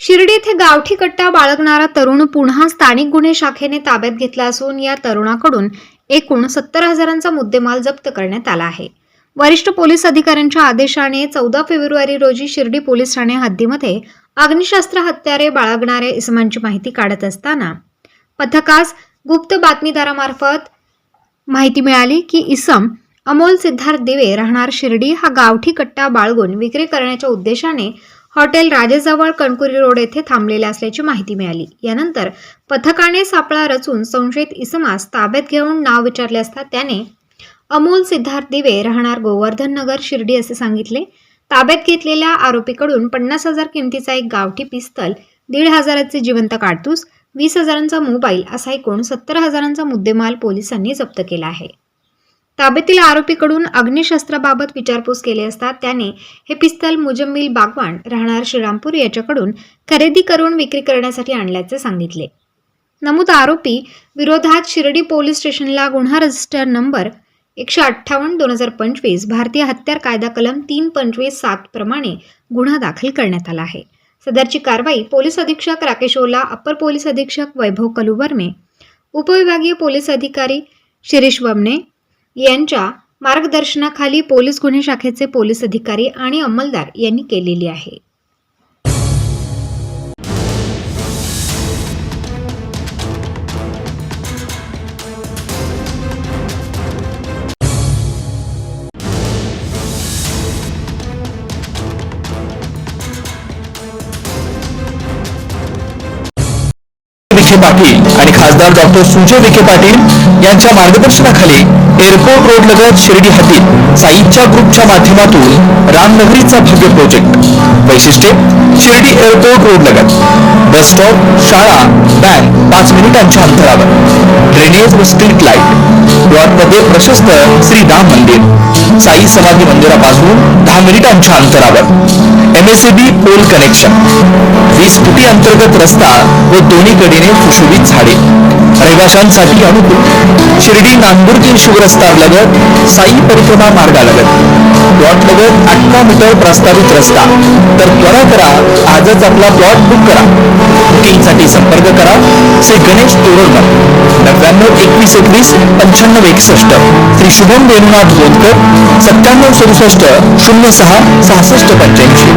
शिर्डी येथे गावठी कट्टा बाळगणारा तरुण पुन्हा स्थानिक गुन्हे शाखेने ताब्यात घेतला असून या तरुणाकडून एकूण 70,000चा मुद्देमाल जप्त करण्यात आला आहे। वरिष्ठ पोलीस अधिकाऱ्यांच्या आदेशाने 14 फेब्रुवारी रोजी शिर्डी पोलीस ठाणे हद्दीमध्ये अग्निशस्त्र हत्यारे बाळगणाऱ्या इसमांची माहिती काढत असताना पथकास गुप्त बातमीदारामार्फत माहिती मिळाली की इसम अमोल सिद्धार्थ दिवे राहणार शिर्डी हा गावठी कट्टा बाळगून विक्री करण्याच्या उद्देशाने हॉटेल राजेजवळ कणकुरी रोड येथे थांबलेले असल्याची माहिती मिळाली। यानंतर पथकाने सापळा रचून संशयित इसमास ताब्यात घेऊन नाव विचारले असता त्याने अमोल सिद्धार्थ दिवे राहणार गोवर्धन नगर शिर्डी असे सांगितले। ताब्यात घेतलेल्या आरोपीकडून 50,000 किमतीचा एक गावठी पिस्तल, 1,500चे जिवंत काडतूस, 20,000चा मोबाईल असा एकूण 70,000चा मुद्देमाल पोलिसांनी जप्त केला आहे। ताब्यातील आरोपीकडून अग्निशस्त्राबाबत विचारपूस केली असता त्याने हे पिस्तल मुजम्मिल बागवान राहणार श्रीरामपूर याच्याकडून खरेदी करून विक्री करण्यासाठी आणल्याचे सांगितले। नमूद आरोपी विरोधात शिर्डी पोलीस स्टेशनला गुन्हा रजिस्टर नंबर 158/2025 भारतीय हत्यार कायदा कलम 325(7) प्रमाणे गुन्हा दाखल करण्यात आला आहे। सदरची कारवाई पोलीस अधीक्षक राकेश ओला, अप्पर पोलीस अधीक्षक वैभव कलुवर्मे, उपविभागीय पोलीस अधिकारी शिरीष वमने यांच्या मार्गदर्शनाखाली पोलीस गुन्हे शाखेचे पोलीस अधिकारी आणि अंमलदार यांनी केलेली आहे। विखे पाटील आणि खासदार डॉक्टर सुजय विखे पाटील यांच्या मार्गदर्शनाखाली एअरपोर्ट रोड लगत शिर्डी हद्दीत साईच्या ग्रुपच्या माध्यमातून रामनगरीचा भव्य प्रोजेक्ट। वैशिष्ट्ये: शिर्डी एअरपोर्ट रोड लगत बस स्टॉप, शाळा, बँक 5 मिनिटांच्या अंतरावर, ड्रेनेज व स्ट्रीट लाईट, प्लॉटमध्ये प्रशस्त श्री राम मंदिर, साई समाधी मंदिरापासून 10 मिनिटांच्या अंतरावर, MSAB पोल कनेक्शन, 20 फुटी अंतर्गत रस्ता व दोन्ही कडेने सुशोभित झाडे, रहिवाशांसाठी अनुकूल। शिर्डी नांदुर्गी शिवरस्ता लगत साई परिक्रमा मार्गालगत प्लॉट लगत 18 मीटर प्रस्तावित रस्ता। तर त्वरा करा, आजच आपला प्लॉट बुक करा। बुकिंगसाठी संपर्क करा श्री गणेश तोरडमल 99 21 21 95 61, श्री शुभम वेणुनाथ गोंदकर 97 67 06 66 85।